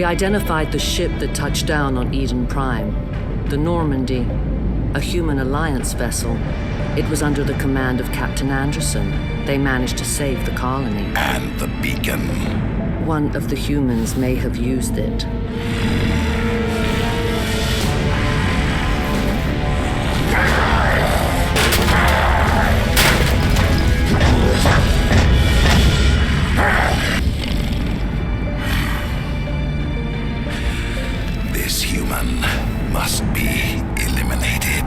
identified the ship that touched down on Eden Prime, the Normandy, a human alliance vessel. It was under the command of Captain Anderson. They managed to save the colony. And the beacon. One of the humans may have used it. This human must be eliminated.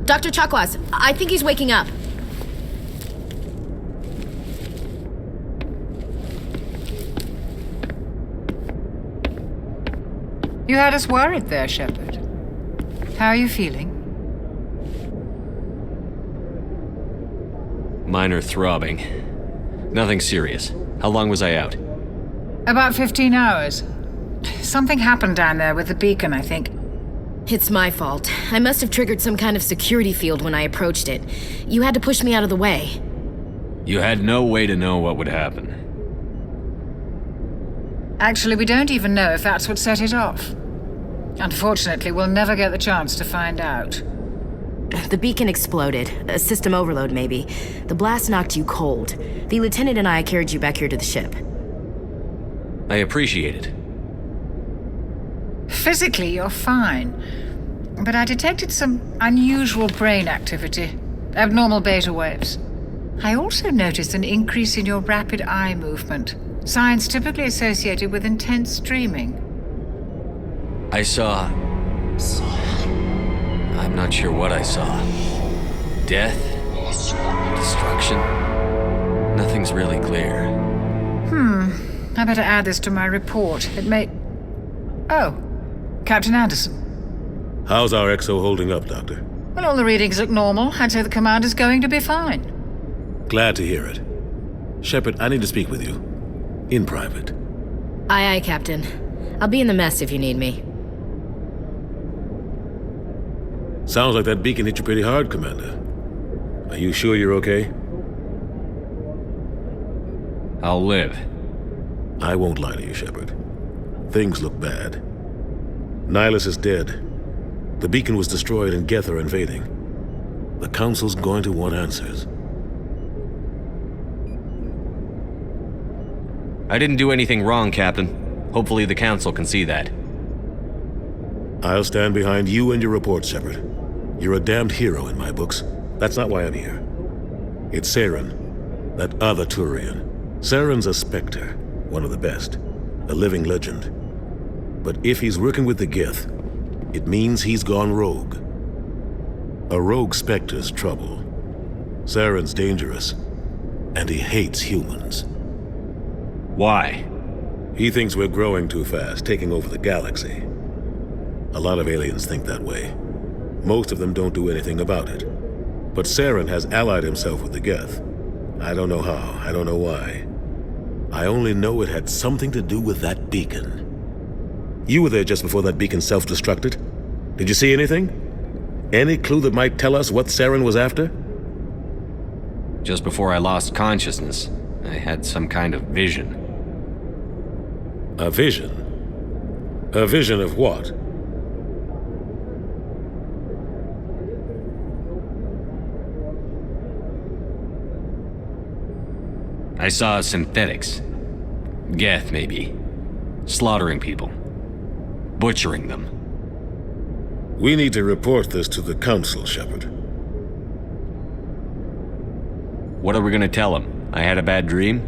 Dr. Chakwas, I think he's waking up. You had us worried there, Shepard. How are you feeling? Minor throbbing. Nothing serious. How long was I out? About 15 hours. Something happened down there with the beacon, I think. It's my fault. I must have triggered some kind of security field when I approached it. You had to push me out of the way. You had no way to know what would happen. Actually, we don't even know if that's what set it off. Unfortunately, we'll never get the chance to find out. The beacon exploded. A system overload, maybe. The blast knocked you cold. The lieutenant and I carried you back here to the ship. I appreciate it. Physically, you're fine. But I detected some unusual brain activity. Abnormal beta waves. I also noticed an increase in your rapid eye movement. Signs typically associated with intense dreaming. I saw... I'm not sure what I saw. Death? Destruction? Nothing's really clear. I better add this to my report. It may... Oh, Captain Anderson. How's our XO holding up, Doctor? Well, all the readings look normal. I'd say the commander's going to be fine. Glad to hear it. Shepard, I need to speak with you. In private. Aye, Captain. I'll be in the mess if you need me. Sounds like that beacon hit you pretty hard, Commander. Are you sure you're okay? I'll live. I won't lie to you, Shepard. Things look bad. Nihilus is dead. The beacon was destroyed and Geth are invading. The Council's going to want answers. I didn't do anything wrong, Captain. Hopefully the Council can see that. I'll stand behind you and your report, Shepard. You're a damned hero in my books. That's not why I'm here. It's Saren, that other Turian. Saren's a Spectre, one of the best, a living legend. But if he's working with the Geth, it means he's gone rogue. A rogue Spectre's trouble. Saren's dangerous, and he hates humans. Why? He thinks we're growing too fast, taking over the galaxy. A lot of aliens think that way. Most of them don't do anything about it. But Saren has allied himself with the Geth. I don't know how, I don't know why. I only know it had something to do with that beacon. You were there just before that beacon self-destructed. Did you see anything? Any clue that might tell us what Saren was after? Just before I lost consciousness, I had some kind of vision. A vision? A vision of what? I saw synthetics. Geth, maybe. Slaughtering people. Butchering them. We need to report this to the Council, Shepard. What are we gonna tell them? I had a bad dream?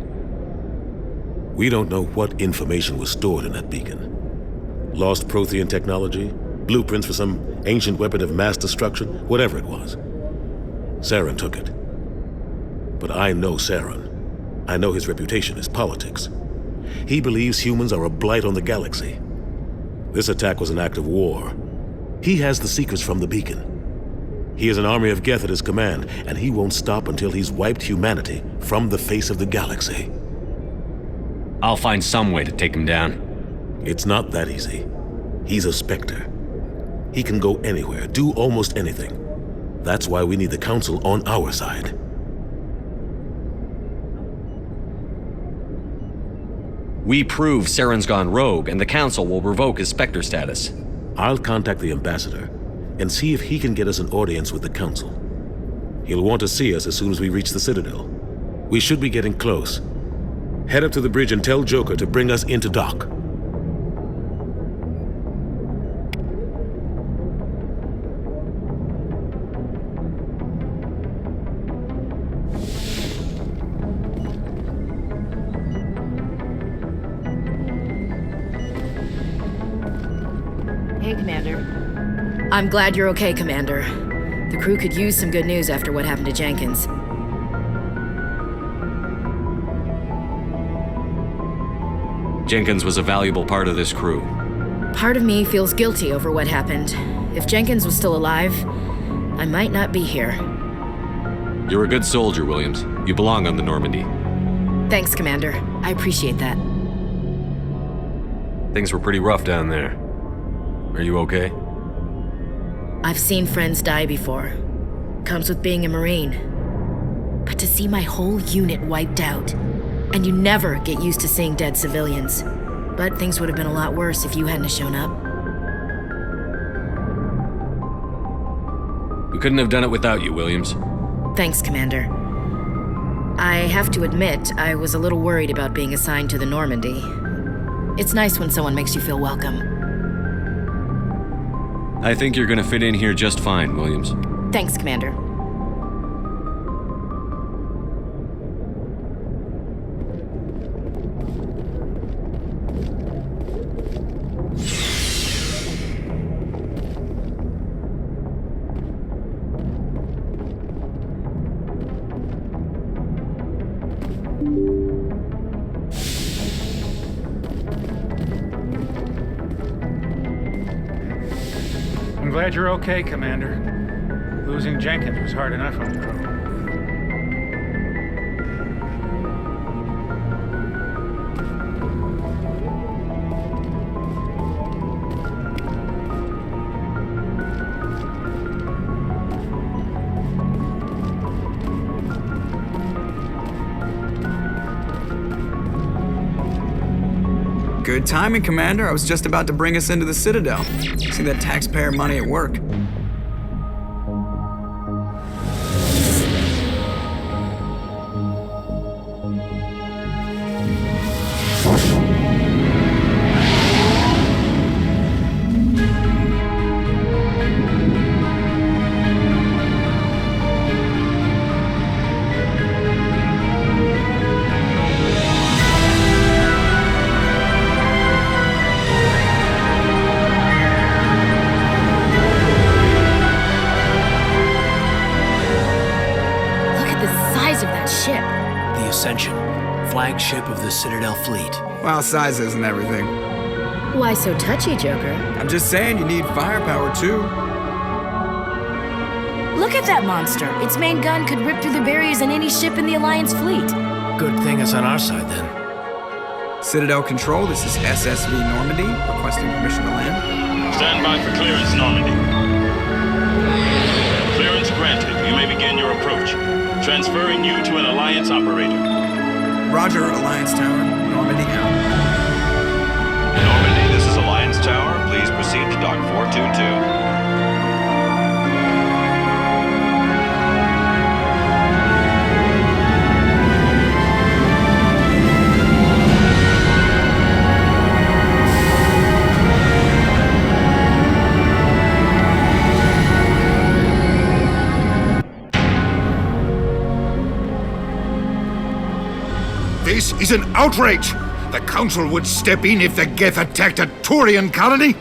We don't know what information was stored in that beacon. Lost Prothean technology, blueprints for some ancient weapon of mass destruction, whatever it was. Saren took it. But I know Saren. I know his reputation is politics. He believes humans are a blight on the galaxy. This attack was an act of war. He has the secrets from the beacon. He has an army of Geth at his command, and he won't stop until he's wiped humanity from the face of the galaxy. I'll find some way to take him down. It's not that easy. He's a Spectre. He can go anywhere, do almost anything. That's why we need the Council on our side. We prove Saren's gone rogue, and the Council will revoke his Spectre status. I'll contact the Ambassador and see if he can get us an audience with the Council. He'll want to see us as soon as we reach the Citadel. We should be getting close. Head up to the bridge and tell Joker to bring us into dock. Hey, Commander. I'm glad you're okay, Commander. The crew could use some good news after what happened to Jenkins. Jenkins was a valuable part of this crew. Part of me feels guilty over what happened. If Jenkins was still alive, I might not be here. You're a good soldier, Williams. You belong on the Normandy. Thanks, Commander. I appreciate that. Things were pretty rough down there. Are you okay? I've seen friends die before. Comes with being a Marine. But to see my whole unit wiped out, and you never get used to seeing dead civilians. But things would have been a lot worse if you hadn't shown up. We couldn't have done it without you, Williams. Thanks, Commander. I have to admit, I was a little worried about being assigned to the Normandy. It's nice when someone makes you feel welcome. I think you're gonna fit in here just fine, Williams. Thanks, Commander. I'm glad you're okay, Commander. Losing Jenkins was hard enough on your own. Good timing, Commander. I was just about to bring us into the Citadel. See that taxpayer money at work. Flagship of the Citadel fleet. Well, size isn't everything. Why so touchy, Joker? I'm just saying you need firepower, too. Look at that monster. Its main gun could rip through the barriers in any ship in the Alliance fleet. Good thing it's on our side, then. Citadel Control, this is SSV Normandy, requesting permission to land. Stand by for clearance, Normandy. Clearance granted. You may begin your approach. Transferring you to an Alliance operator. Roger, Alliance Tower. Normandy out. Normandy, this is Alliance Tower. Please proceed to Dock 422. This is an outrage! The Council would step in if the Geth attacked a Turian colony?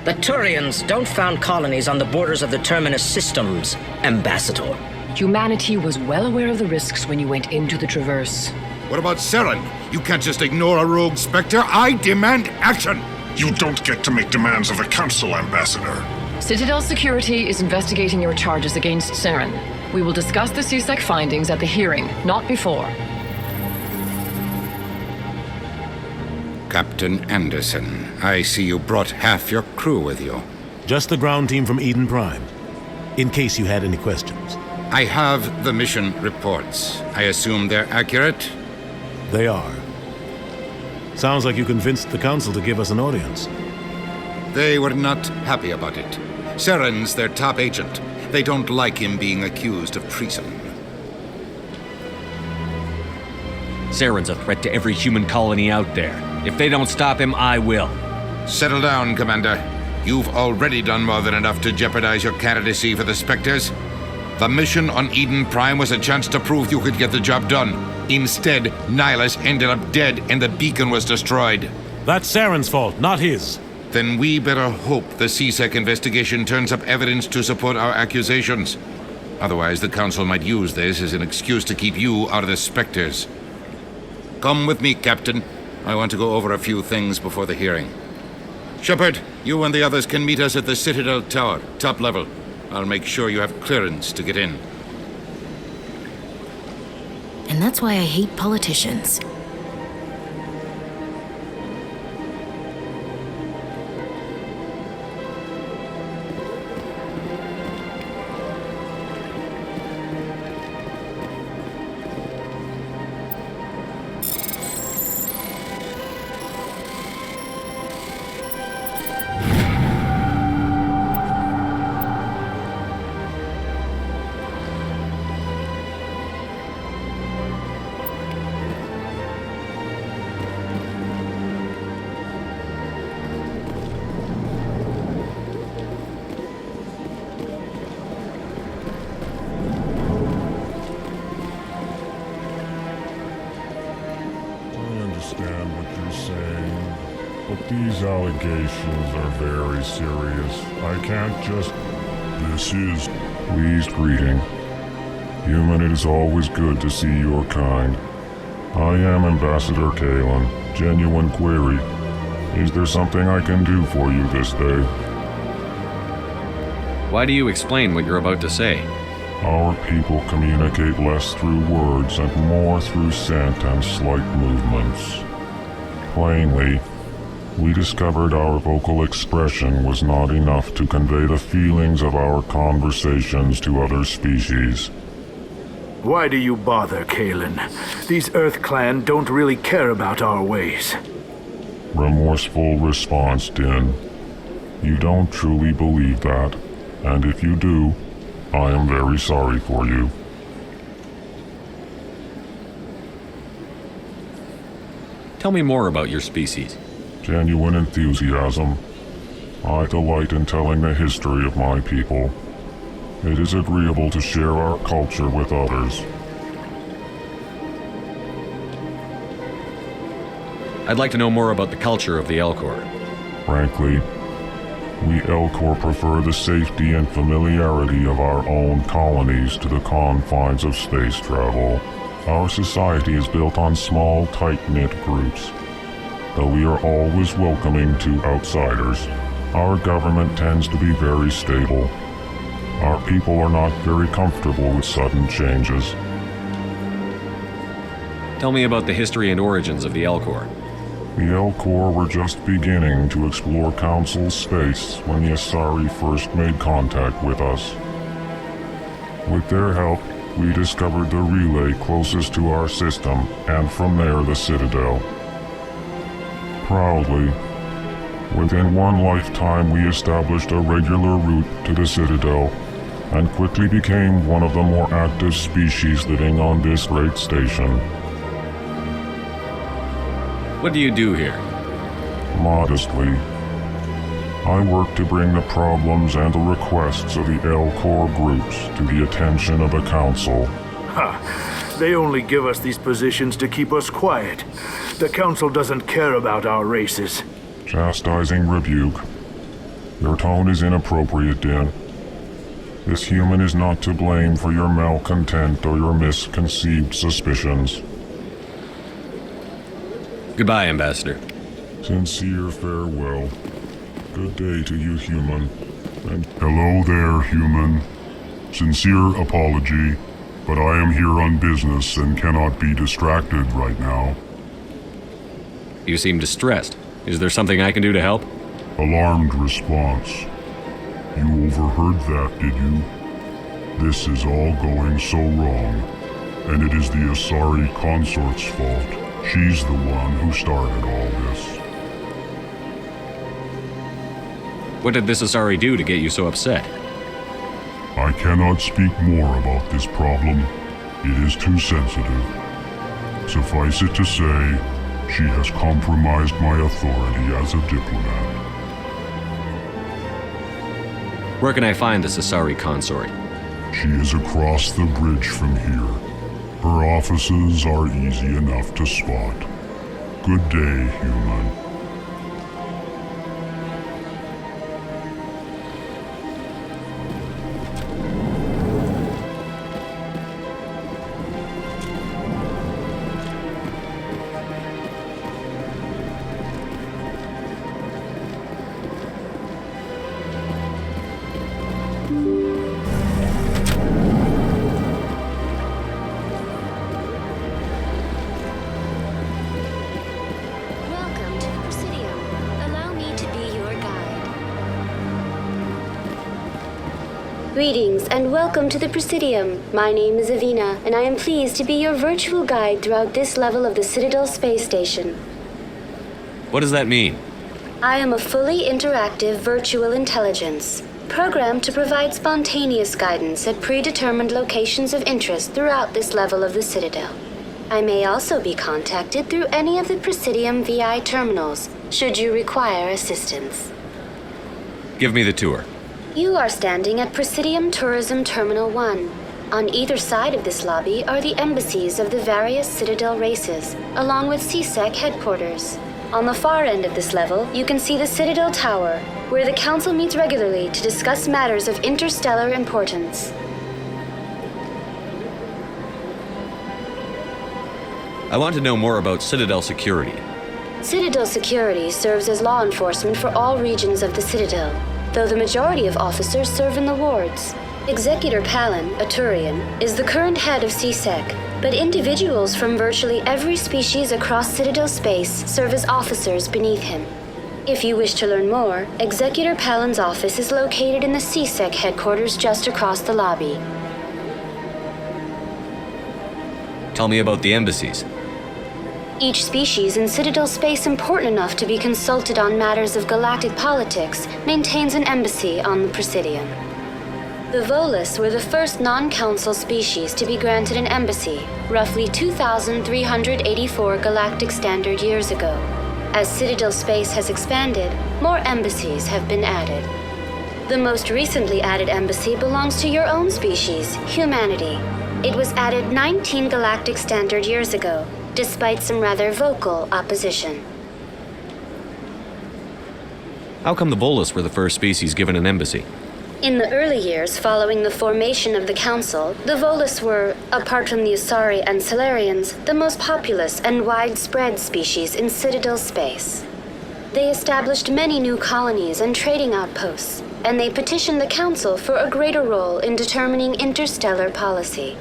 The Turians don't found colonies on the borders of the Terminus systems, Ambassador. Humanity was well aware of the risks when you went into the Traverse. What about Saren? You can't just ignore a rogue Spectre. I demand action! You don't get to make demands of the Council, Ambassador. Citadel Security is investigating your charges against Saren. We will discuss the CSEC findings at the hearing, not before. Captain Anderson. I see you brought half your crew with you. Just the ground team from Eden Prime, in case you had any questions. I have the mission reports. I assume they're accurate? They are. Sounds like you convinced the Council to give us an audience. They were not happy about it. Saren's their top agent. They don't like him being accused of treason. Saren's a threat to every human colony out there. If they don't stop him, I will. Settle down, Commander. You've already done more than enough to jeopardize your candidacy for the Spectres. The mission on Eden Prime was a chance to prove you could get the job done. Instead, Nihilus ended up dead and the beacon was destroyed. That's Saren's fault, not his. Then we better hope the CSEC investigation turns up evidence to support our accusations. Otherwise, the Council might use this as an excuse to keep you out of the Spectres. Come with me, Captain. I want to go over a few things before the hearing. Shepard, you and the others can meet us at the Citadel Tower, top level. I'll make sure you have clearance to get in. And that's why I hate politicians. These allegations are very serious. I can't just... This is... Pleased greeting. Human, it is always good to see your kind. I am Ambassador Kalen. Genuine query. Is there something I can do for you this day? Why do you explain what you're about to say? Our people communicate less through words and more through scent and slight movements. Plainly, we discovered our vocal expression was not enough to convey the feelings of our conversations to other species. Why do you bother, Kalen? These Earth Clan don't really care about our ways. Remorseful response, Din. You don't truly believe that, and if you do, I am very sorry for you. Tell me more about your species. Genuine enthusiasm. I delight in telling the history of my people. It is agreeable to share our culture with others. I'd like to know more about the culture of the Elcor. Frankly, we Elcor prefer the safety and familiarity of our own colonies to the confines of space travel. Our society is built on small, tight-knit groups. Though we are always welcoming to outsiders, our government tends to be very stable. Our people are not very comfortable with sudden changes. Tell me about the history and origins of the Elcor. The Elcor were just beginning to explore Council space when the Asari first made contact with us. With their help, we discovered the relay closest to our system, and from there the Citadel. Proudly, within one lifetime we established a regular route to the Citadel, and quickly became one of the more active species living on this great station. What do you do here? Modestly, I work to bring the problems and the requests of the Elcor groups to the attention of the Council. Ha! They only give us these positions to keep us quiet. The Council doesn't care about our races. Chastising rebuke. Your tone is inappropriate, Din. This human is not to blame for your malcontent or your misconceived suspicions. Goodbye, Ambassador. Sincere farewell. Good day to you, human. And hello there, human. Sincere apology, but I am here on business and cannot be distracted right now. You seem distressed. Is there something I can do to help? Alarmed response. You overheard that, did you? This is all going so wrong, and it is the Asari consort's fault. She's the one who started all this. What did this Asari do to get you so upset? I cannot speak more about this problem. It is too sensitive. Suffice it to say, she has compromised my authority as a diplomat. Where can I find this Asari consort? She is across the bridge from here. Her offices are easy enough to spot. Good day, human. Greetings and welcome to the Presidium. My name is Avina, and I am pleased to be your virtual guide throughout this level of the Citadel space station. What does that mean? I am a fully interactive virtual intelligence, programmed to provide spontaneous guidance at predetermined locations of interest throughout this level of the Citadel. I may also be contacted through any of the Presidium VI terminals, should you require assistance. Give me the tour. You are standing at Presidium Tourism Terminal 1. On either side of this lobby are the embassies of the various Citadel races, along with CSEC headquarters. On the far end of this level, you can see the Citadel Tower, where the Council meets regularly to discuss matters of interstellar importance. I want to know more about Citadel security. Citadel security serves as law enforcement for all regions of the Citadel, though the majority of officers serve in the wards. Executor Palin, a Turian, is the current head of CSEC, but individuals from virtually every species across Citadel space serve as officers beneath him. If you wish to learn more, Executor Palin's office is located in the CSEC headquarters just across the lobby. Tell me about the embassies. Each species in Citadel space important enough to be consulted on matters of galactic politics maintains an embassy on the Presidium. The Volus were the first non-council species to be granted an embassy, roughly 2,384 galactic standard years ago. As Citadel space has expanded, more embassies have been added. The most recently added embassy belongs to your own species, humanity. It was added 19 galactic standard years ago, despite some rather vocal opposition. How come the Volus were the first species given an embassy? In the early years following the formation of the Council, the Volus were, apart from the Asari and Salarians, the most populous and widespread species in Citadel space. They established many new colonies and trading outposts, and they petitioned the Council for a greater role in determining interstellar policy.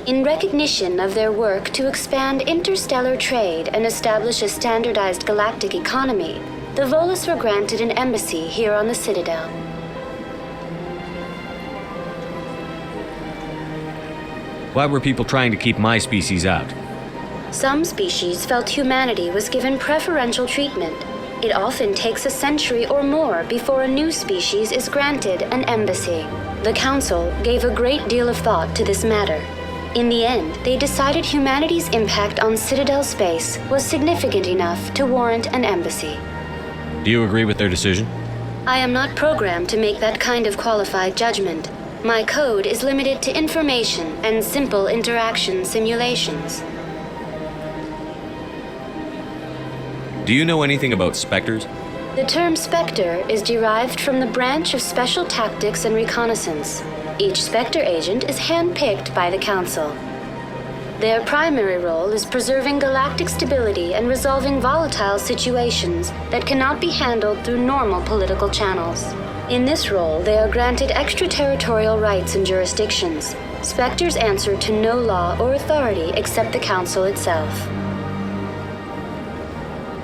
In recognition of their work to expand interstellar trade and establish a standardized galactic economy, the Volus were granted an embassy here on the Citadel. Why were people trying to keep my species out? Some species felt humanity was given preferential treatment. It often takes a century or more before a new species is granted an embassy. The Council gave a great deal of thought to this matter. In the end, they decided humanity's impact on Citadel space was significant enough to warrant an embassy. Do you agree with their decision? I am not programmed to make that kind of qualified judgment. My code is limited to information and simple interaction simulations. Do you know anything about Spectres? The term Spectre is derived from the branch of Special Tactics and Reconnaissance. Each Spectre agent is hand-picked by the Council. Their primary role is preserving galactic stability and resolving volatile situations that cannot be handled through normal political channels. In this role, they are granted extraterritorial rights and jurisdictions. Spectres answer to no law or authority except the Council itself.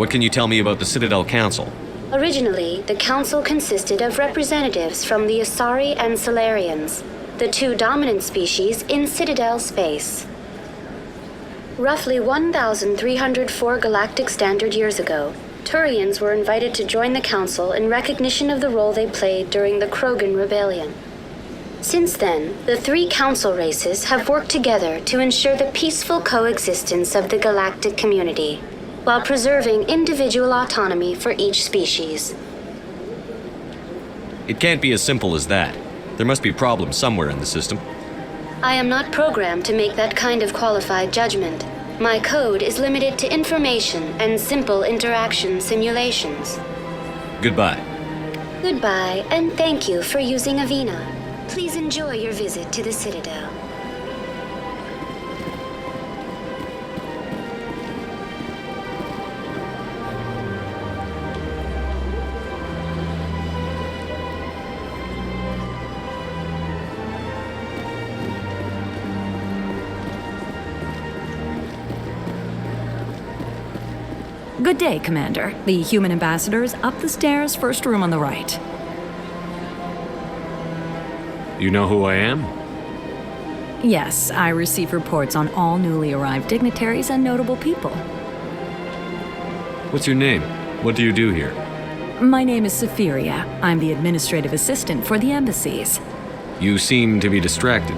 What can you tell me about the Citadel Council? Originally, the Council consisted of representatives from the Asari and Solarians, the two dominant species in Citadel space. Roughly 1,304 galactic standard years ago, Turians were invited to join the Council in recognition of the role they played during the Krogan Rebellion. Since then, the three Council races have worked together to ensure the peaceful coexistence of the galactic community, while preserving individual autonomy for each species. It can't be as simple as that. There must be problems somewhere in the system. I am not programmed to make that kind of qualified judgment. My code is limited to information and simple interaction simulations. Goodbye. Goodbye, and thank you for using Avina. Please enjoy your visit to the Citadel. Good day, Commander. The human ambassador is up the stairs, first room on the right. You know who I am? Yes, I receive reports on all newly arrived dignitaries and notable people. What's your name? What do you do here? My name is Safiria. I'm the administrative assistant for the embassies. You seem to be distracted.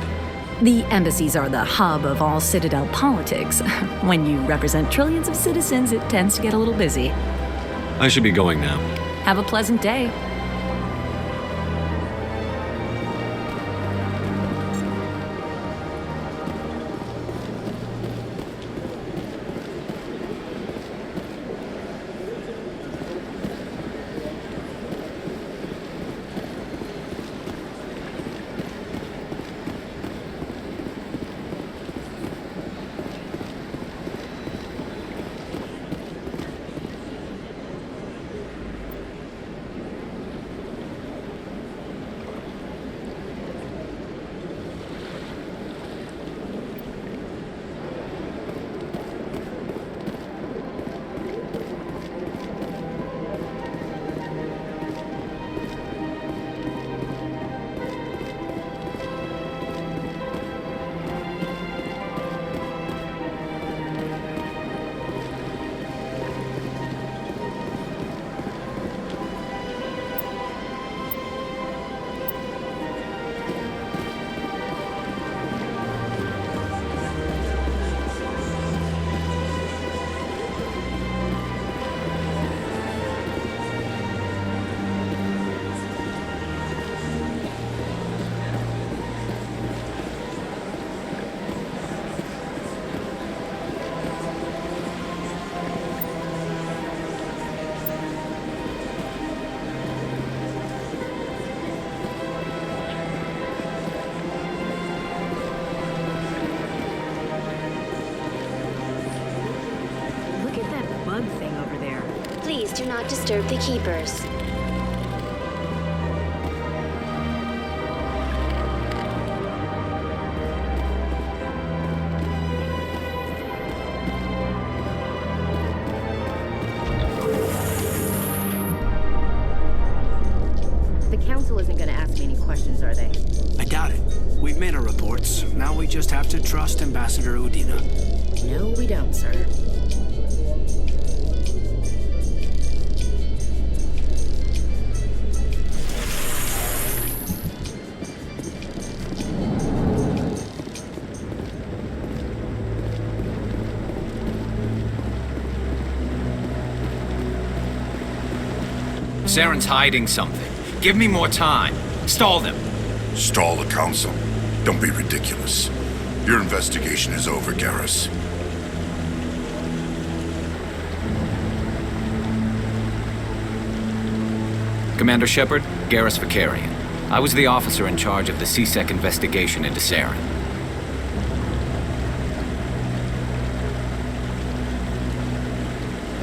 The embassies are the hub of all Citadel politics. When you represent trillions of citizens, it tends to get a little busy. I should be going now. Have a pleasant day. Please do not disturb the keepers. The Council isn't going to ask me any questions, are they? I doubt it. We've made our reports. Now we just have to trust Ambassador Udina. No, we don't, sir. Saren's hiding something. Give me more time. Stall them. Stall the Council? Don't be ridiculous. Your investigation is over, Garrus. Commander Shepard, Garrus Vicarian. I was the officer in charge of the CSEC investigation into Saren.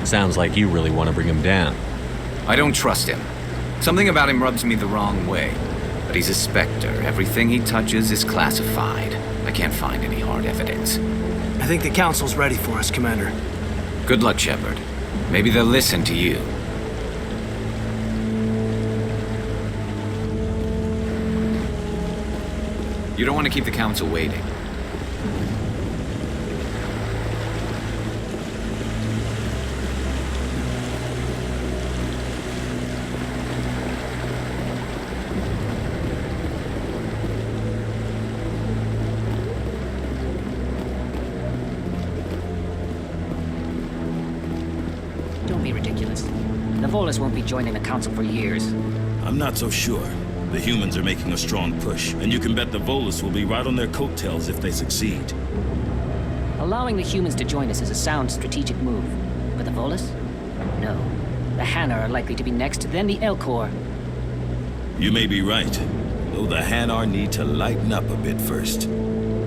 Sounds like you really want to bring him down. I don't trust him. Something about him rubs me the wrong way. But he's a Spectre. Everything he touches is classified. I can't find any hard evidence. I think the Council's ready for us, Commander. Good luck, Shepard. Maybe they'll listen to you. You don't want to keep the Council waiting. Don't be ridiculous. The Volus won't be joining the Council for years. I'm not so sure. The humans are making a strong push, and you can bet the Volus will be right on their coattails if they succeed. Allowing the humans to join us is a sound strategic move. But the Volus? No. The Hanar are likely to be next, then the Elcor. You may be right, though the Hanar need to lighten up a bit first.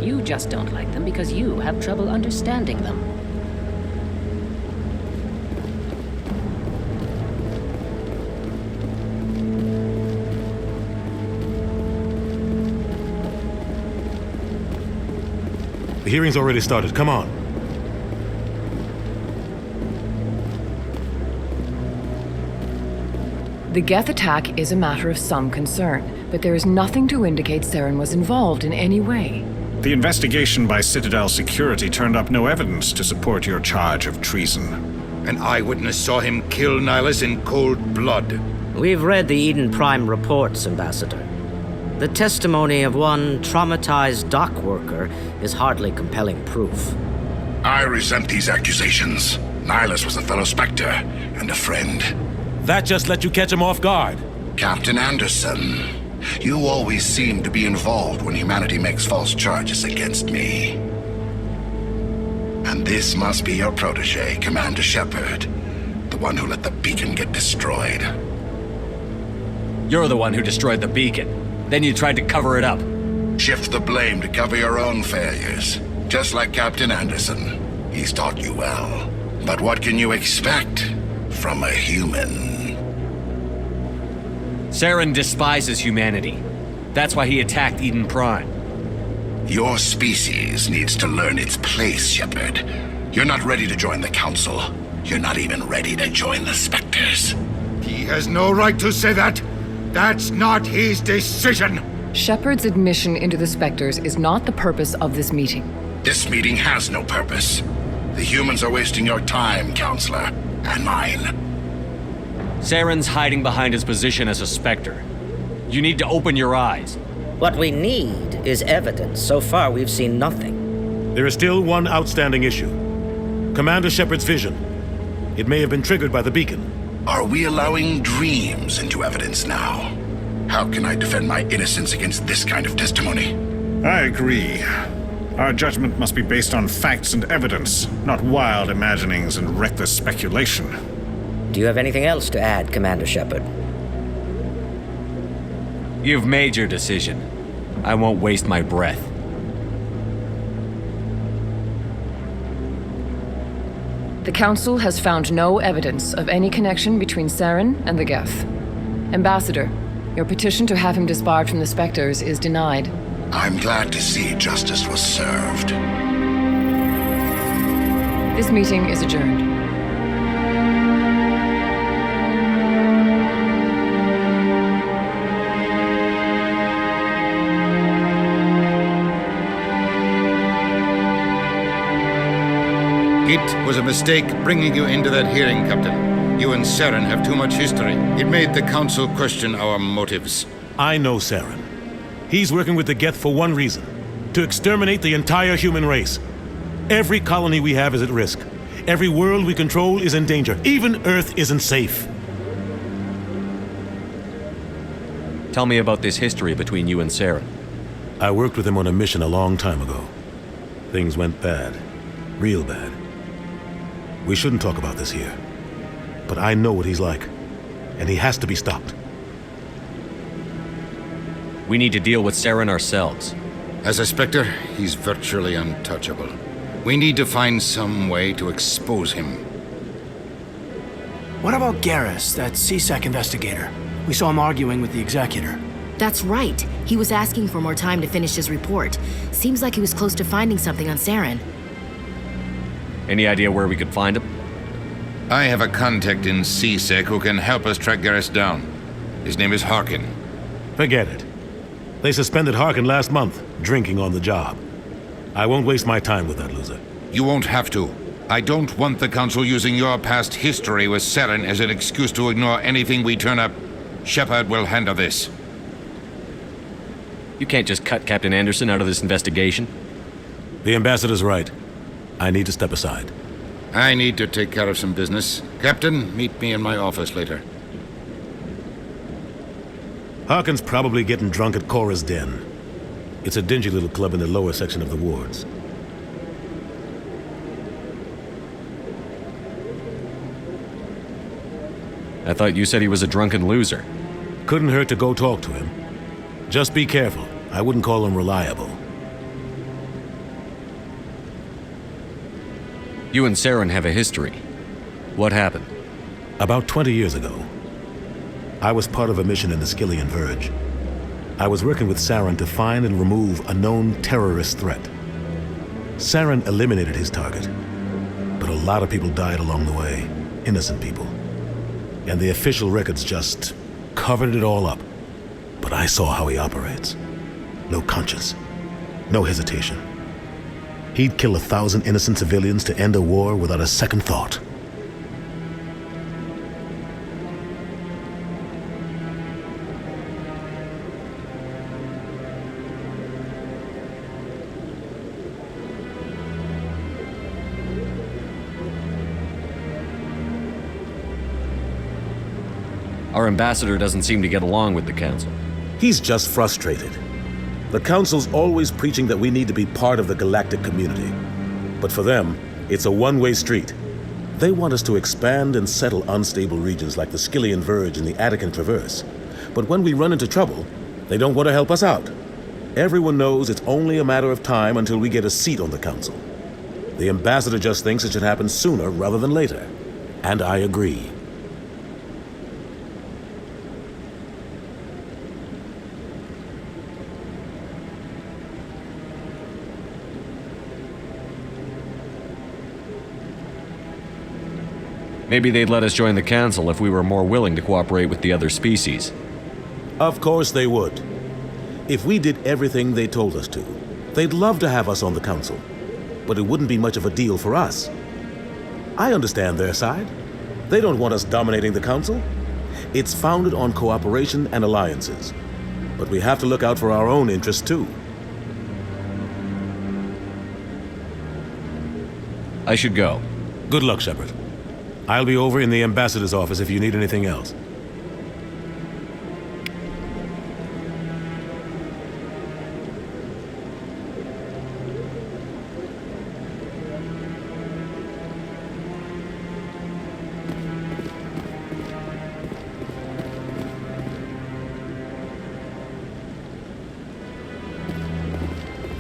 You just don't like them because you have trouble understanding them. The hearing's already started. Come on. The Geth attack is a matter of some concern, but there is nothing to indicate Saren was involved in any way. The investigation by Citadel security turned up no evidence to support your charge of treason. An eyewitness saw him kill Nihilus in cold blood. We've read the Eden Prime reports, Ambassador. The testimony of one traumatized dock worker is hardly compelling proof. I resent these accusations. Nihilus was a fellow Spectre and a friend. That just let you catch him off guard. Captain Anderson, you always seem to be involved when humanity makes false charges against me. And this must be your protege, Commander Shepard, the one who let the beacon get destroyed. You're the one who destroyed the beacon. Then you tried to cover it up. Shift the blame to cover your own failures. Just like Captain Anderson. He's taught you well. But what can you expect from a human? Saren despises humanity. That's why he attacked Eden Prime. Your species needs to learn its place, Shepard. You're not ready to join the Council. You're not even ready to join the Spectres. He has no right to say that. That's not his decision. Shepard's admission into the Spectres is not the purpose of this meeting. This meeting has no purpose. The humans are wasting your time, Counselor, and mine. Saren's hiding behind his position as a Spectre. You need to open your eyes. What we need is evidence. So far, we've seen nothing. There is still one outstanding issue. Commander Shepard's vision. It may have been triggered by the beacon. Are we allowing dreams into evidence now? How can I defend my innocence against this kind of testimony? I agree. Our judgment must be based on facts and evidence, not wild imaginings and reckless speculation. Do you have anything else to add, Commander Shepard? You've made your decision. I won't waste my breath. The Council has found no evidence of any connection between Saren and the Geth. Ambassador, your petition to have him disbarred from the Spectres is denied. I'm glad to see justice was served. This meeting is adjourned. It was a mistake bringing you into that hearing, Captain. You and Saren have too much history. It made the Council question our motives. I know Saren. He's working with the Geth for one reason. To exterminate the entire human race. Every colony we have is at risk. Every world we control is in danger. Even Earth isn't safe. Tell me about this history between you and Saren. I worked with him on a mission a long time ago. Things went bad. Real bad. We shouldn't talk about this here. But I know what he's like. And he has to be stopped. We need to deal with Saren ourselves. As a Spectre, he's virtually untouchable. We need to find some way to expose him. What about Garrus, that C-Sec investigator? We saw him arguing with the Executor. That's right. He was asking for more time to finish his report. Seems like he was close to finding something on Saren. Any idea where we could find him? I have a contact in CSEC who can help us track Garrus down. His name is Harkin. Forget it. They suspended Harkin last month, drinking on the job. I won't waste my time with that loser. You won't have to. I don't want the Council using your past history with Saren as an excuse to ignore anything we turn up. Shepard will handle this. You can't just cut Captain Anderson out of this investigation. The ambassador's right. I need to step aside. I need to take care of some business. Captain, meet me in my office later. Harkin's probably getting drunk at Cora's Den. It's a dingy little club in the lower section of the wards. I thought you said he was a drunken loser. Couldn't hurt to go talk to him. Just be careful. I wouldn't call him reliable. You and Saren have a history. What happened? About 20 years ago, I was part of a mission in the Skillian Verge. I was working with Saren to find and remove a known terrorist threat. Saren eliminated his target, but a lot of people died along the way. Innocent people. And the official records just covered it all up. But I saw how he operates. No conscience. No hesitation. He'd kill 1,000 innocent civilians to end a war without a second thought. Our ambassador doesn't seem to get along with the Council. He's just frustrated. The Council's always preaching that we need to be part of the galactic community. But for them, it's a one-way street. They want us to expand and settle unstable regions like the Skillian Verge and the Attican Traverse. But when we run into trouble, they don't want to help us out. Everyone knows it's only a matter of time until we get a seat on the Council. The ambassador just thinks it should happen sooner rather than later. And I agree. Maybe they'd let us join the Council if we were more willing to cooperate with the other species. Of course they would. If we did everything they told us to, they'd love to have us on the Council. But it wouldn't be much of a deal for us. I understand their side. They don't want us dominating the Council. It's founded on cooperation and alliances. But we have to look out for our own interests too. I should go. Good luck, Shepard. I'll be over in the ambassador's office if you need anything else.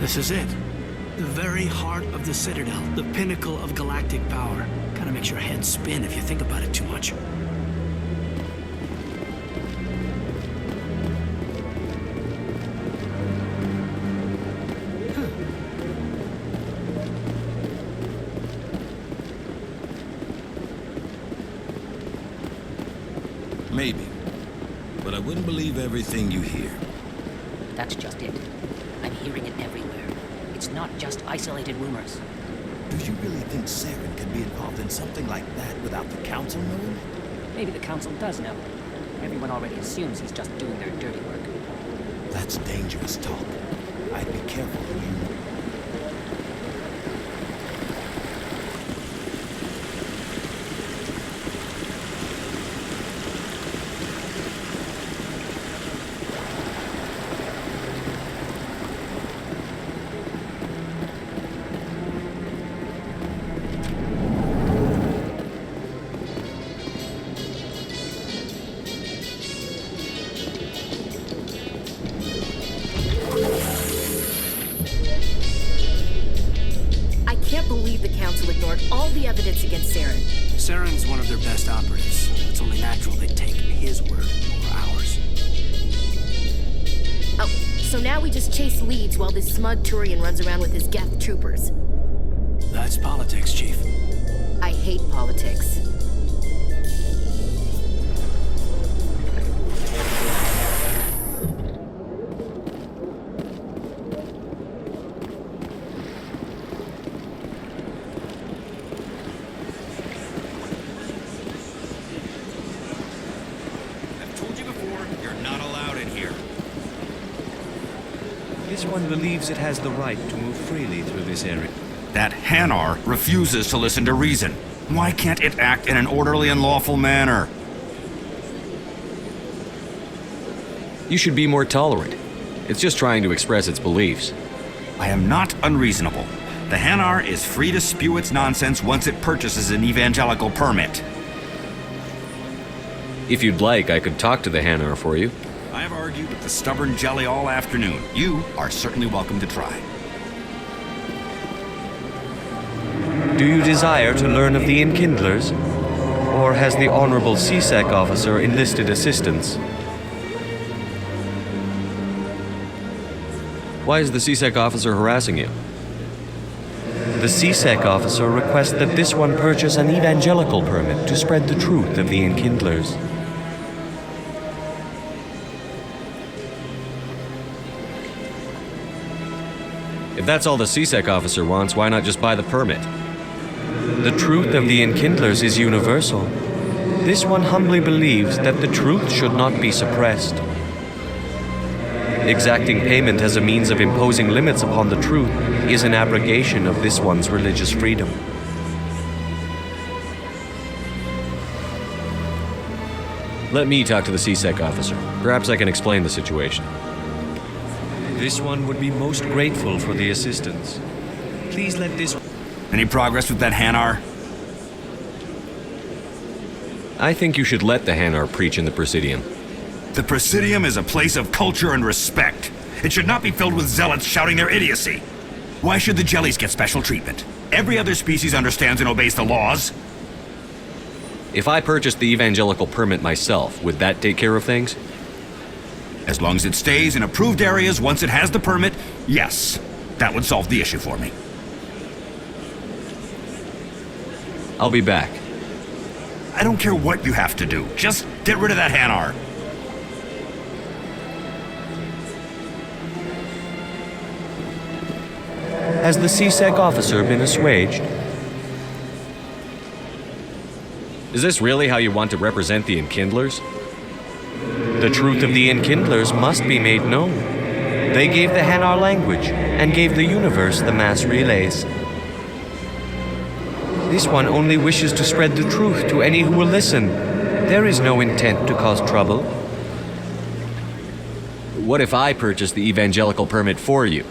This is it. The very heart of the Citadel, the pinnacle of galactic power. Kind of makes your head spin if you think about it too much. Maybe. But I wouldn't believe everything you hear. That's just it. I'm hearing it everywhere. It's not just isolated rumors. Do you really think Saren can be involved in something like that without the Council knowing? Maybe the Council does know. Everyone already assumes he's just doing their dirty work. That's dangerous talk. I'd be careful who you... All the evidence against Saren. Saren's one of their best operatives. It's only natural they take his word over ours. Oh, so now we just chase leads while this smug Turian runs around with his Geth troopers. That's politics, Chief. I hate politics. This one believes it has the right to move freely through this area. That Hanar refuses to listen to reason. Why can't it act in an orderly and lawful manner? You should be more tolerant. It's just trying to express its beliefs. I am not unreasonable. The Hanar is free to spew its nonsense once it purchases an evangelical permit. If you'd like, I could talk to the Hanar for you. I have argued with the stubborn jelly all afternoon. You are certainly welcome to try. Do you desire to learn of the Enkindlers? Or has the Honorable CSEC officer enlisted assistance? Why is the CSEC officer harassing you? The CSEC officer requests that this one purchase an evangelical permit to spread the truth of the Enkindlers. If that's all the CSEC officer wants, why not just buy the permit? The truth of the Enkindlers is universal. This one humbly believes that the truth should not be suppressed. Exacting payment as a means of imposing limits upon the truth is an abrogation of this one's religious freedom. Let me talk to the CSEC officer. Perhaps I can explain the situation. This one would be most grateful for the assistance. Please let this... Any progress with that Hanar? I think you should let the Hanar preach in the Presidium. The Presidium is a place of culture and respect. It should not be filled with zealots shouting their idiocy. Why should the jellies get special treatment? Every other species understands and obeys the laws. If I purchased the evangelical permit myself, would that take care of things? As long as it stays in approved areas once it has the permit, yes. That would solve the issue for me. I'll be back. I don't care what you have to do. Just get rid of that Hanar. Has the CSEC officer been assuaged? Is this really how you want to represent the Enkindlers? The truth of the Enkindlers must be made known. They gave the Hanar language and gave the universe the mass relays. This one only wishes to spread the truth to any who will listen. There is no intent to cause trouble. What if I purchase the evangelical permit for you?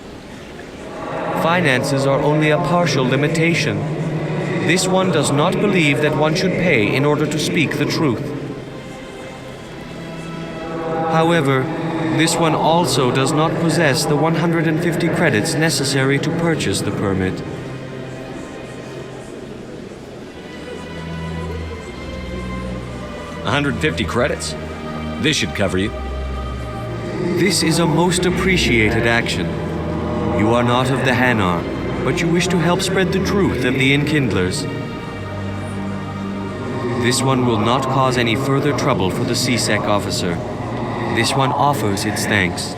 Finances are only a partial limitation. This one does not believe that one should pay in order to speak the truth. However, this one also does not possess the 150 credits necessary to purchase the permit. $150 credits? This should cover you. This is a most appreciated action. You are not of the Hanar, but you wish to help spread the truth of the Enkindlers. This one will not cause any further trouble for the CSEC officer. This one offers its thanks.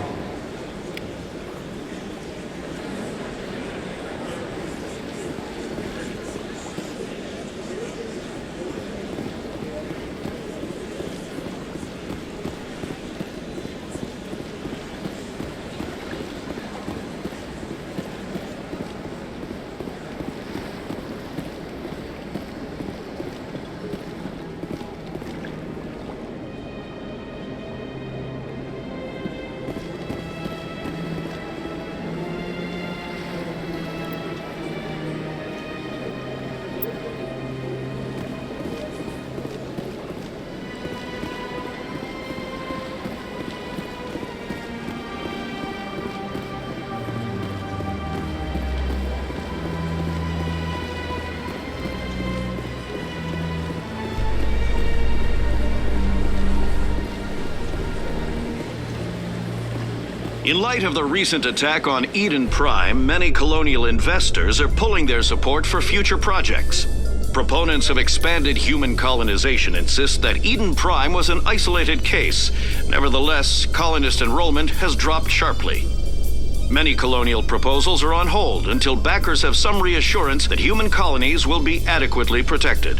In light of the recent attack on Eden Prime, many colonial investors are pulling their support for future projects. Proponents of expanded human colonization insist that Eden Prime was an isolated case. Nevertheless, colonist enrollment has dropped sharply. Many colonial proposals are on hold until backers have some reassurance that human colonies will be adequately protected.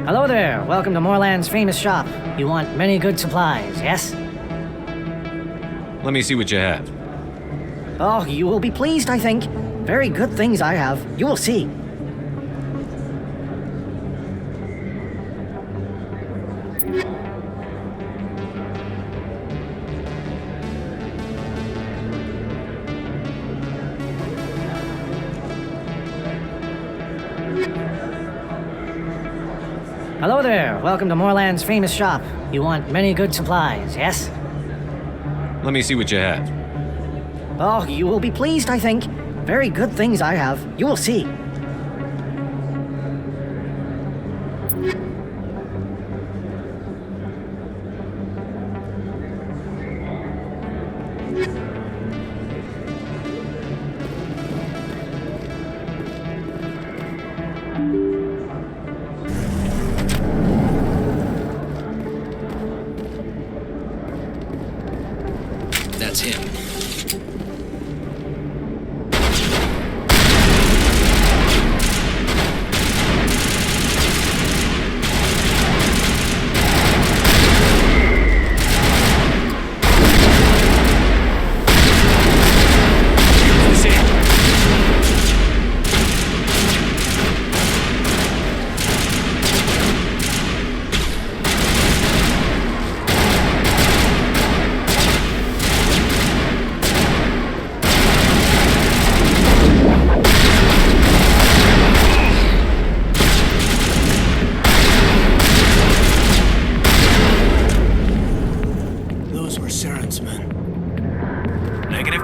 Hello there. Welcome to Moorland's famous shop. You want many good supplies, yes? Let me see what you have. Oh, you will be pleased, I think. Very good things I have. You will see. Hello there. Welcome to Moorland's famous shop. You want many good supplies, yes? Let me see what you have. Oh, you will be pleased, I think. Very good things I have. You will see. That's him.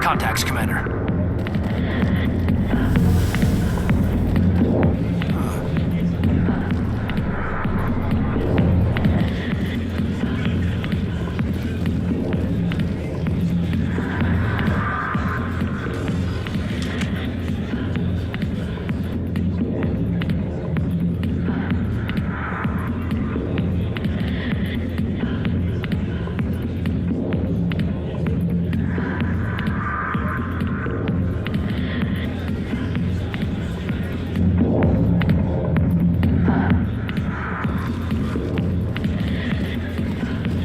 Contacts, Commander.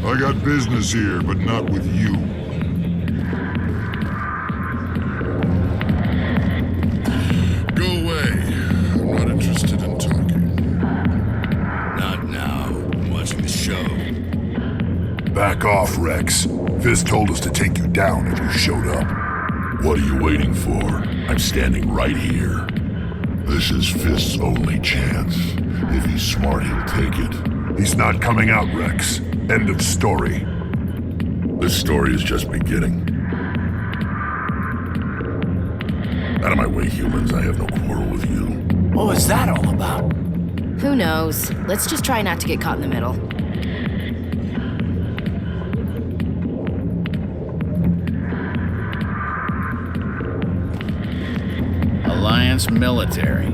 I got business here, but not with you. Go away. I'm not interested in talking. Not now. I'm watching the show. Back off, Rex. Fist told us to take you down if you showed up. What are you waiting for? I'm standing right here. This is Fist's only chance. If he's smart, he'll take it. He's not coming out, Rex. End of story. This story is just beginning. Out of my way, humans. I have no quarrel with you. What was that all about? Who knows? Let's just try not to get caught in the middle. Alliance military.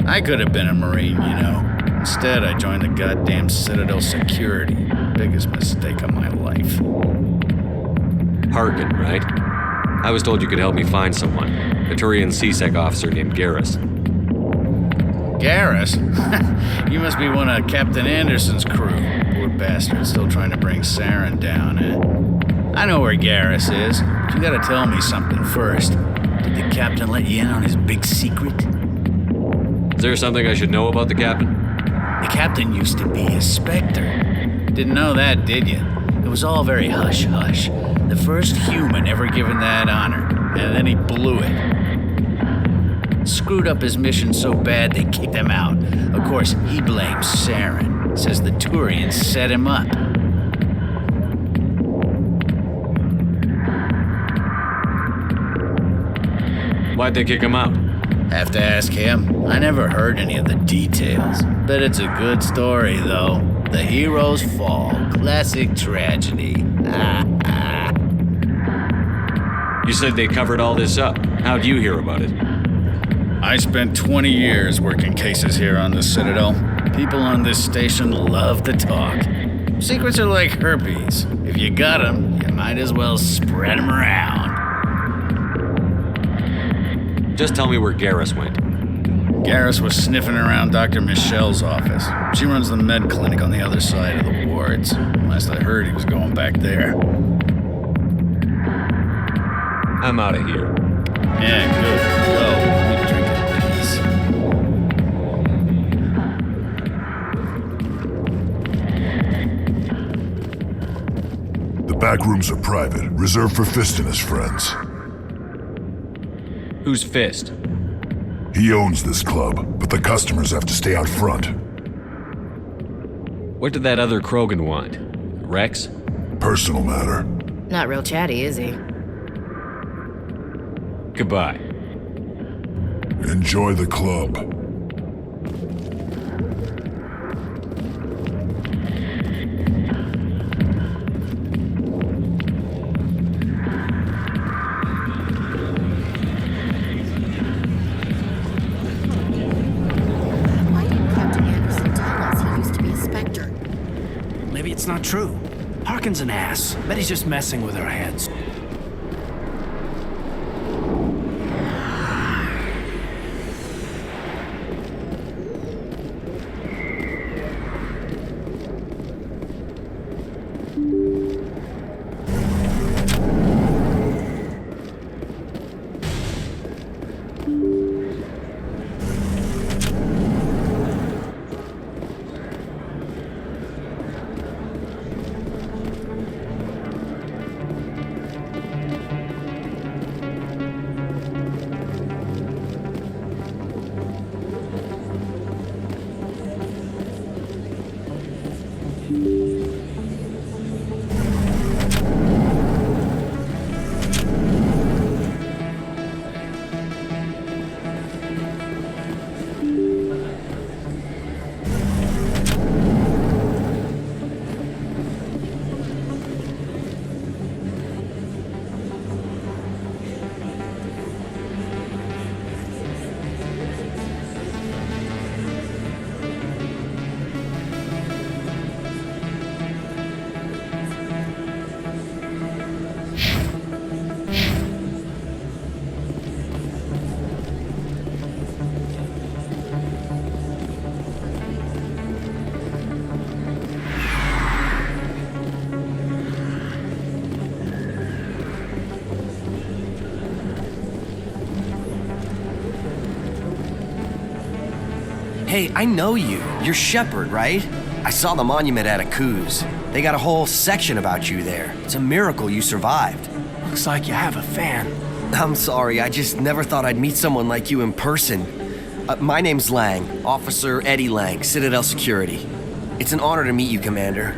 I could have been a Marine, you know. Instead, I joined the goddamn Citadel security. Biggest mistake of my life. Hargan, right? I was told you could help me find someone. A Turian CSEC officer named Garrus. Garrus? You must be one of Captain Anderson's crew. Poor bastard, still trying to bring Saren down, eh? I know where Garrus is, but you gotta tell me something first. Did the captain let you in on his big secret? Is there something I should know about the captain? The captain used to be a Spectre. Didn't know that, did you? It was all very hush-hush. The first human ever given that honor, and then he blew it. Screwed up his mission so bad they kicked him out. Of course, he blames Saren. Says the Turians set him up. Why'd they kick him out? Have to ask him. I never heard any of the details. Bet it's a good story, though. The heroes fall. Classic tragedy. You said they covered all this up. How'd you hear about it? I spent 20 years working cases here on the Citadel. People on this station love to talk. Secrets are like herpes. If you got them, you might as well spread them around. Just tell me where Garrus went. Garrus was sniffing around Dr. Michelle's office. She runs the med clinic on the other side of the wards. Last I heard, he was going back there. I'm out of here. Yeah, good. Go. Let me drink in peace. The back rooms are private, reserved for Fist and his friends. Who's Fist? He owns this club, but the customers have to stay out front. What did that other Krogan want? Rex? Personal matter. Not real chatty, is he? Goodbye. Enjoy the club. Why didn't Captain Anderson tell us he used to be a Spectre? Maybe it's not true. Harkin's an ass. Bet he's just messing with our heads. Hey, I know you. You're Shepard, right? I saw the monument at Akuz. They got a whole section about you there. It's a miracle you survived. Looks like you have a fan. I'm sorry, I just never thought I'd meet someone like you in person. My name's Lang, Officer Eddie Lang, Citadel Security. It's an honor to meet you, Commander.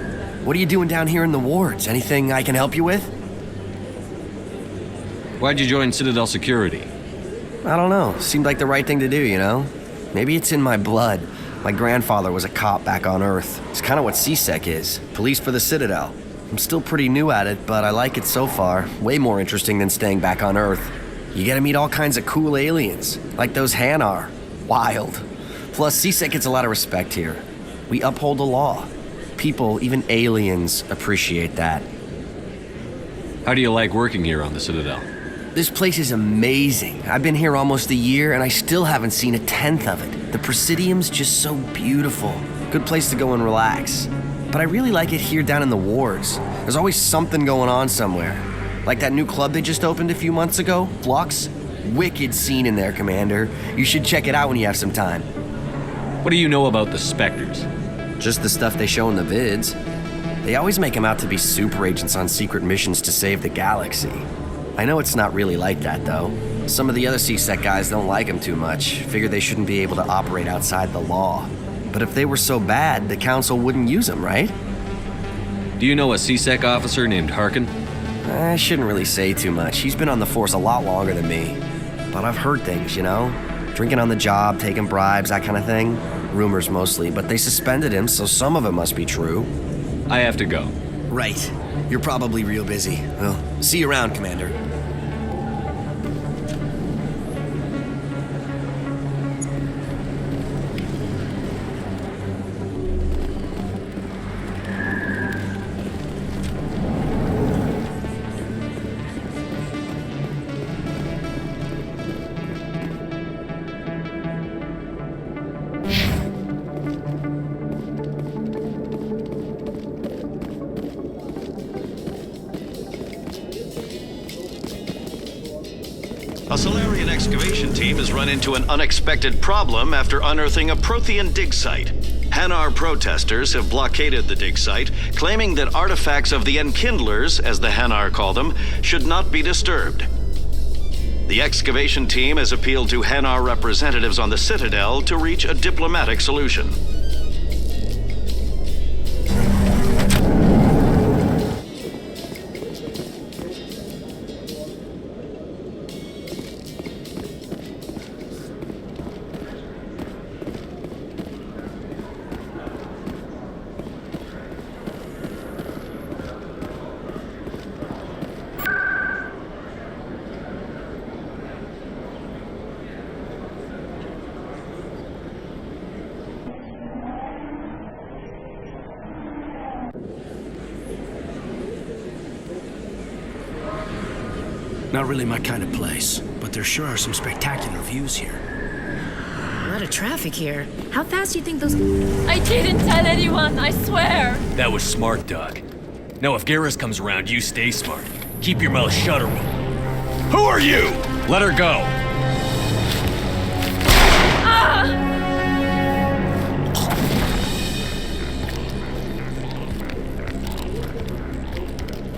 What are you doing down here in the wards? Anything I can help you with? Why'd you join Citadel Security? I don't know. Seemed like the right thing to do, you know? Maybe it's in my blood. My grandfather was a cop back on Earth. It's kind of what CSEC is. Police for the Citadel. I'm still pretty new at it, but I like it so far. Way more interesting than staying back on Earth. You get to meet all kinds of cool aliens, like those Hanar. Wild. Plus, CSEC gets a lot of respect here. We uphold the law. People, even aliens, appreciate that. How do you like working here on the Citadel? This place is amazing. I've been here almost a year, and I still haven't seen a tenth of it. The Presidium's just so beautiful. Good place to go and relax. But I really like it here down in the wards. There's always something going on somewhere. Like that new club they just opened a few months ago, Flux. Wicked scene in there, Commander. You should check it out when you have some time. What do you know about the Spectres? Just the stuff they show in the vids. They always make them out to be super agents on secret missions to save the galaxy. I know it's not really like that, though. Some of the other CSEC guys don't like them too much, figure they shouldn't be able to operate outside the law. But if they were so bad, the Council wouldn't use them, right? Do you know a CSEC officer named Harkin? I shouldn't really say too much. He's been on the force a lot longer than me. But I've heard things, you know? Drinking on the job, taking bribes, that kind of thing. Rumors mostly, but they suspended him, so some of it must be true. I have to go. Right. You're probably real busy. Well, see you around, Commander. A Solarian excavation team has run into an unexpected problem after unearthing a Prothean dig site. Hanar protesters have blockaded the dig site, claiming that artifacts of the Enkindlers, as the Hanar call them, should not be disturbed. The excavation team has appealed to Hanar representatives on the Citadel to reach a diplomatic solution. Not really my kind of place, but there sure are some spectacular views here. A lot of traffic here. How fast do you think those... I didn't tell anyone, I swear! That was smart, Doc. Now if Garrus comes around, you stay smart. Keep your mouth shut, Earl. Who are you? Let her go. Ah!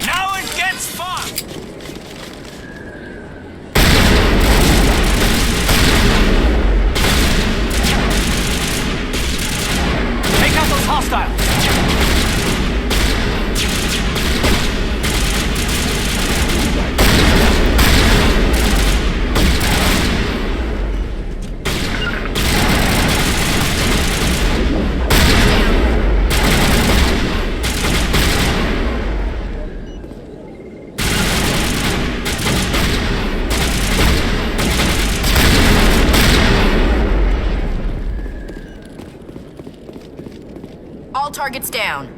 Now it gets fun! Take out those hostiles! All targets down.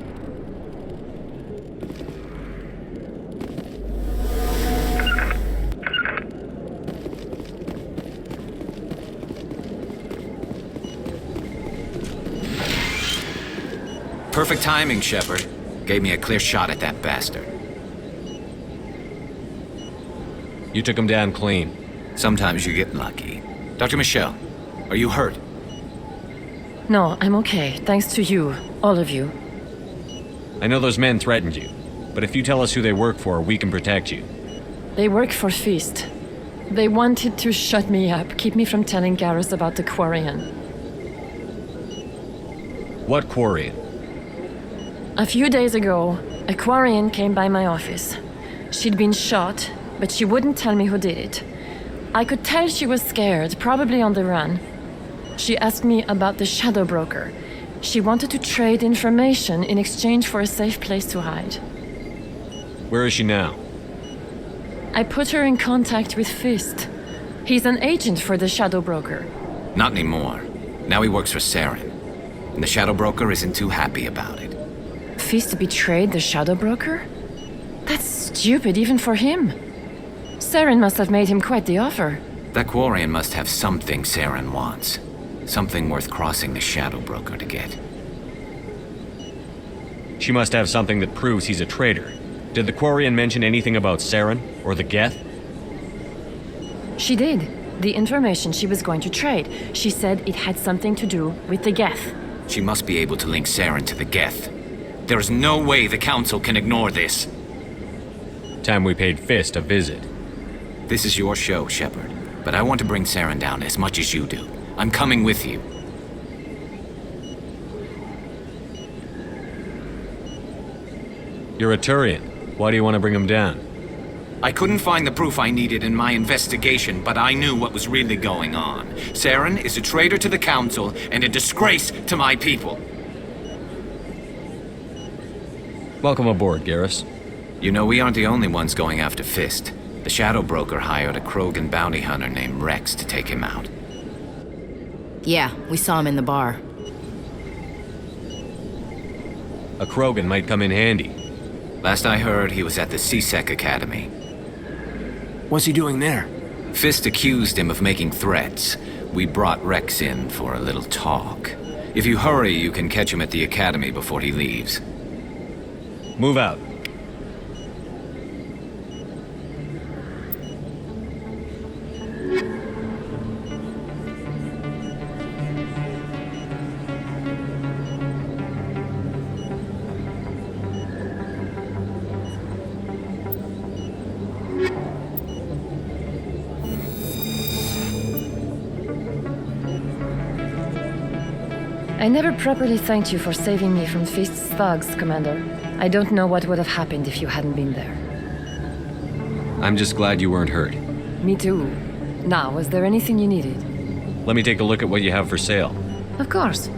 Perfect timing, Shepard. Gave me a clear shot at that bastard. You took him down clean. Sometimes you get lucky. Dr. Michelle, are you hurt? No, I'm okay, thanks to you, all of you. I know those men threatened you, but if you tell us who they work for, we can protect you. They work for Feast. They wanted to shut me up, keep me from telling Garrus about the Quarian. What Quarian? A few days ago, a Quarian came by my office. She'd been shot, but she wouldn't tell me who did it. I could tell she was scared, probably on the run. She asked me about the Shadow Broker. She wanted to trade information in exchange for a safe place to hide. Where is she now? I put her in contact with Fist. He's an agent for the Shadow Broker. Not anymore. Now he works for Saren. And the Shadow Broker isn't too happy about it. Fist betrayed the Shadow Broker? That's stupid even for him. Saren must have made him quite the offer. That Quarian must have something Saren wants. Something worth crossing the Shadow Broker to get. She must have something that proves he's a traitor. Did the Quarian mention anything about Saren or the Geth? She did. The information she was going to trade. She said it had something to do with the Geth. She must be able to link Saren to the Geth. There is no way the Council can ignore this. Time we paid Fist a visit. This is your show, Shepard. But I want to bring Saren down as much as you do. I'm coming with you. You're a Turian. Why do you want to bring him down? I couldn't find the proof I needed in my investigation, but I knew what was really going on. Saren is a traitor to the Council and a disgrace to my people. Welcome aboard, Garrus. You know, we aren't the only ones going after Fist. The Shadow Broker hired a Krogan bounty hunter named Rex to take him out. Yeah, we saw him in the bar. A Krogan might come in handy. Last I heard, he was at the C-Sec Academy. What's he doing there? Fist accused him of making threats. We brought Rex in for a little talk. If you hurry, you can catch him at the Academy before he leaves. Move out. I never properly thanked you for saving me from Fist's thugs, Commander. I don't know what would have happened if you hadn't been there. I'm just glad you weren't hurt. Me too. Now, was there anything you needed? Let me take a look at what you have for sale. Of course.